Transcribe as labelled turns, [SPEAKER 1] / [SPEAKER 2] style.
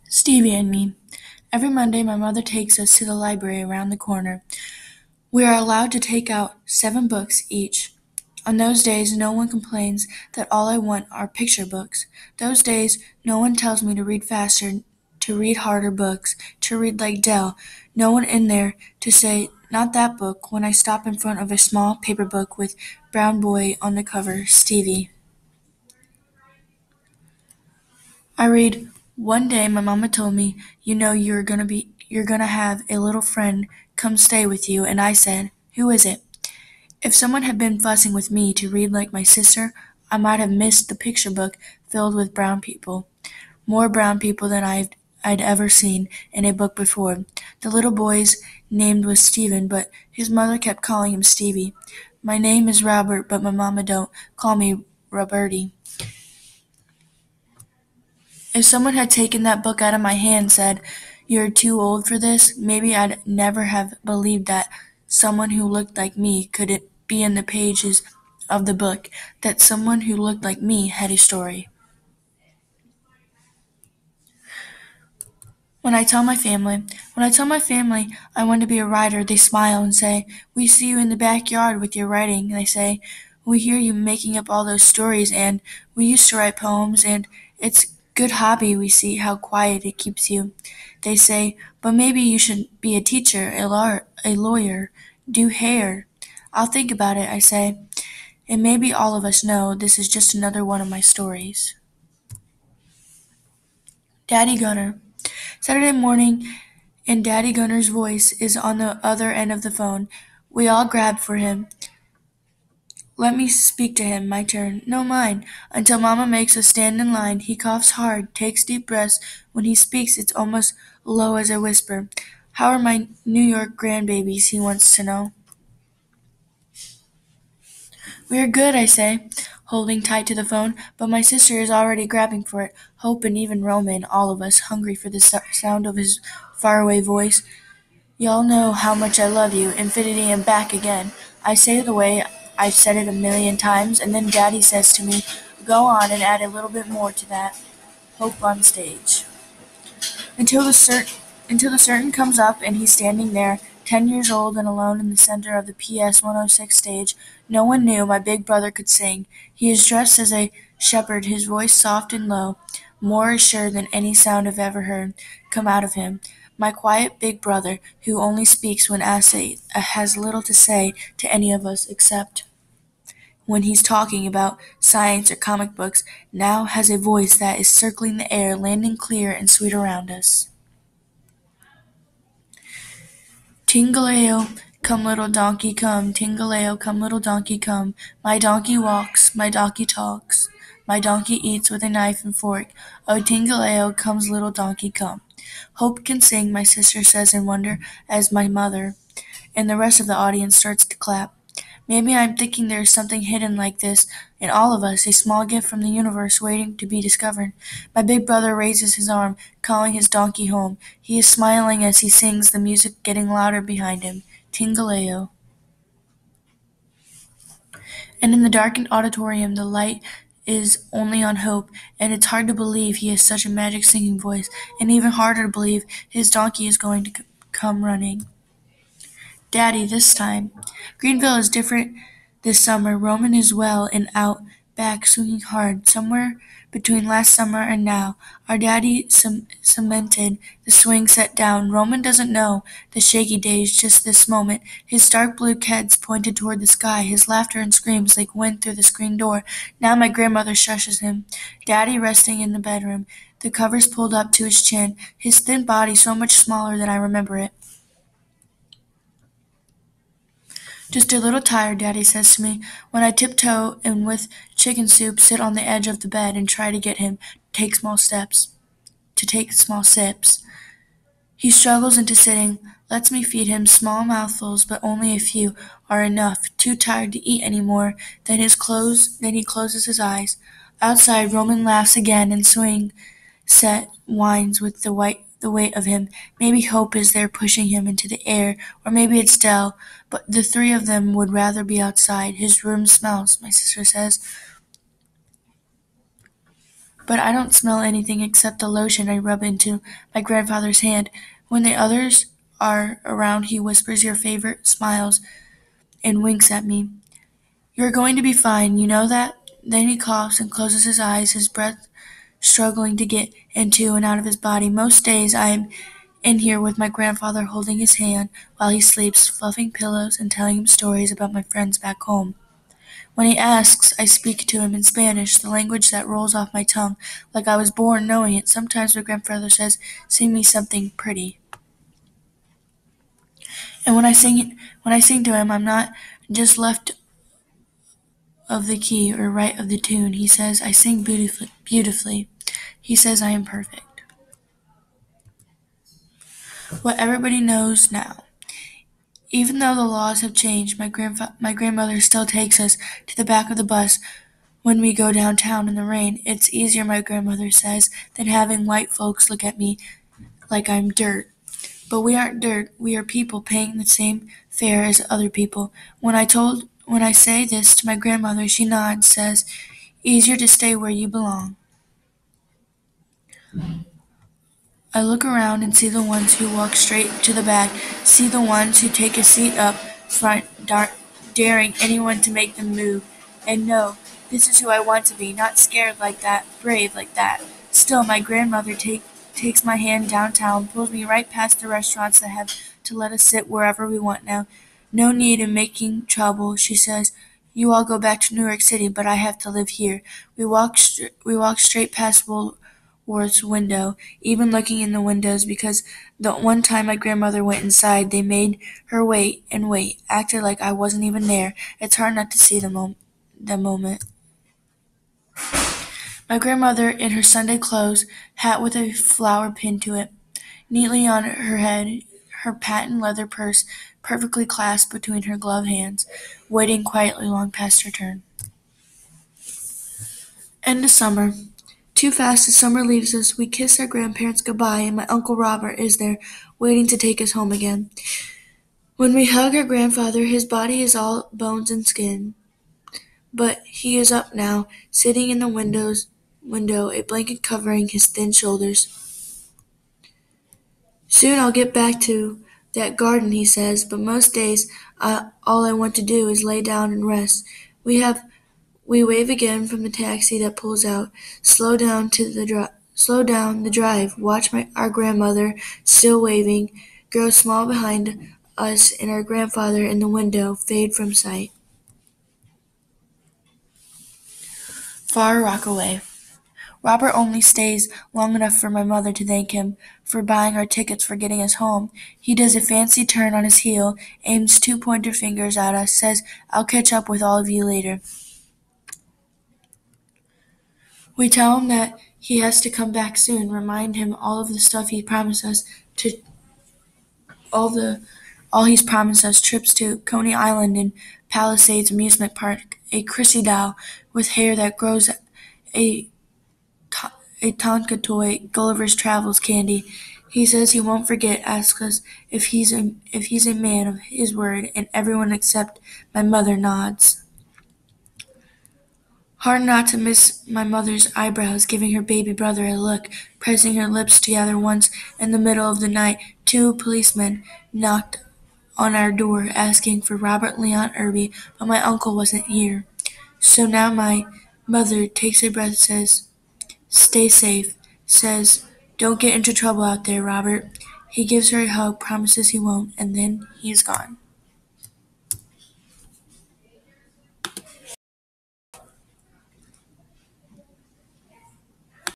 [SPEAKER 1] Stevie and me. Every Monday, my mother takes us to the library around the corner. We are allowed to take out 7 books each. On those days, no one complains that all I want are picture books. Those days, no one tells me to read faster, to read harder books, to read like Dell. No one in there to say, not that book, when I stop in front of a small paper book with brown boy on the cover, Stevie. I read, one day my mama told me, you're gonna have a little friend come stay with you, and I said, who is it? If someone had been fussing with me to read like my sister, I might have missed the picture book filled with brown people. More brown people than I'd ever seen in a book before. The little boy's name was Stephen, but his mother kept calling him Stevie. My name is Robert, but my mama don't call me Roberty. If someone had taken that book out of my hand and said, you're too old for this, maybe I'd never have believed that someone who looked like me could be in the pages of the book, that someone who looked like me had a story. When I tell my family I want to be a writer, they smile and say, we see you in the backyard with your writing. They say, we hear you making up all those stories, and we used to write poems, and it's good hobby. We see how quiet it keeps you. They say, but maybe you should be a teacher, a lawyer, do hair. I'll think about it, I say, and maybe all of us know this is just another one of my stories. Daddy Gunner. Saturday morning, and Daddy Gunner's voice is on the other end of the phone. We all grab for him. Let me speak to him, my turn. No, mine. Until Mama makes us stand in line. He coughs hard, takes deep breaths. When he speaks, it's almost low as a whisper. How are my New York grandbabies, he wants to know. We are good, I say, holding tight to the phone, but my sister is already grabbing for it. Hope and even Roman, all of us, hungry for the sound of his faraway voice. Y'all know how much I love you, infinity and back again. I say it the way I've said it a million times, and then Daddy says to me, go on and add a little bit more to that. Hope on stage. Until the certain comes up and he's standing there, 10 years old and alone in the center of the PS 106 stage. No one knew my big brother could sing. He is dressed as a shepherd, his voice soft and low, more assured than any sound I've ever heard come out of him. My quiet big brother, who only speaks when asked, has little to say to any of us except when he's talking about science or comic books, now has a voice that is circling the air, landing clear and sweet around us. Tingaleo, come little donkey come, Tingaleo, come little donkey come. My donkey walks, my donkey talks, my donkey eats with a knife and fork. Oh, Tingaleo, comes little donkey come. Hope can sing, my sister says in wonder, as my mother and the rest of the audience starts to clap. Maybe I'm thinking there's something hidden like this in all of us, a small gift from the universe waiting to be discovered. My big brother raises his arm, calling his donkey home. He is smiling as he sings, the music getting louder behind him. Tingaleo. And in the darkened auditorium, the light is only on Hope, and it's hard to believe he has such a magic singing voice, and even harder to believe his donkey is going to come running. Daddy, this time. Greenville is different this summer. Roman is well and out back swinging hard. Somewhere between last summer and now, our daddy cemented the swing set down. Roman doesn't know the shaky days just this moment. His dark blue head's pointed toward the sky, his laughter and screams like wind through the screen door. Now my grandmother shushes him. Daddy resting in the bedroom, the covers pulled up to his chin, his thin body so much smaller than I remember it. Just a little tired, Daddy says to me, when I tiptoe and with chicken soup sit on the edge of the bed and try to get him to take small sips. He struggles into sitting, lets me feed him small mouthfuls, but only a few are enough, too tired to eat any more. Then he closes his eyes. Outside, Roman laughs again and swing set whines with the weight of him. Maybe Hope is there pushing him into the air, or maybe it's Dell, but the 3 of them would rather be outside. His room smells, my sister says. but I don't smell anything except the lotion I rub into my grandfather's hand. When the others are around, he whispers your favorite smiles and winks at me. You're going to be fine, you know that? Then he coughs and closes his eyes, his breath struggling to get into and out of his body. Most days I am in here with my grandfather holding his hand while he sleeps, fluffing pillows and telling him stories about my friends back home. When he asks, I speak to him in Spanish, the language that rolls off my tongue, like I was born knowing it. Sometimes my grandfather says, sing me something pretty. And when I sing to him, I'm not just left of the key or right of the tune. He says, I sing beautifully. He says I am perfect. What everybody knows now. Even though the laws have changed, my grandmother still takes us to the back of the bus when we go downtown in the rain. It's easier, my grandmother says, than having white folks look at me like I'm dirt. But we aren't dirt. We are people paying the same fare as other people. When I say this to my grandmother, she nods, says, easier to stay where you belong. I look around and see the ones who walk straight to the back, see the ones who take a seat up front, daring anyone to make them move. And no, this is who I want to be, not scared like that, brave like that. Still, my grandmother takes my hand downtown, pulls me right past the restaurants that have to let us sit wherever we want now. No need in making trouble, she says. You all go back to New York City, but I have to live here. We walk straight past Woolworth's window, even looking in the windows, because the one time my grandmother went inside, they made her wait and wait, acted like I wasn't even there. It's hard not to see the moment. My grandmother, in her Sunday clothes, hat with a flower pinned to it, neatly on her head, her patent leather purse perfectly clasped between her gloved hands, waiting quietly long past her turn. End of summer. Too fast as summer leaves us, we kiss our grandparents goodbye, and my Uncle Robert is there, waiting to take us home again. When we hug our grandfather, his body is all bones and skin, but he is up now, sitting in the window, a blanket covering his thin shoulders. Soon I'll get back to that garden, he says, but most days all I want to do is lay down and rest. We wave again from the taxi that pulls out. Slow down the drive. Watch our grandmother, still waving, grow small behind us, and our grandfather in the window fade from sight. Far Rockaway. Robert only stays long enough for my mother to thank him for buying our tickets for getting us home. He does a fancy turn on his heel, aims two pointer fingers at us, says, I'll catch up with all of you later. We tell him that he has to come back soon, remind him all of the stuff he promised us all he's promised us, trips to Coney Island and Palisades Amusement Park, a Chrissy doll with hair that grows, a Tonka toy, Gulliver's Travels candy. He says he won't forget, asks us if he's a man of his word, and everyone except my mother nods. Hard not to miss my mother's eyebrows, giving her baby brother a look, pressing her lips together. Once in the middle of the night, 2 policemen knocked on our door, asking for Robert Leon Irby, but my uncle wasn't here. So now my mother takes a breath, says, stay safe, says, don't get into trouble out there, Robert. He gives her a hug, promises he won't, and then he is gone.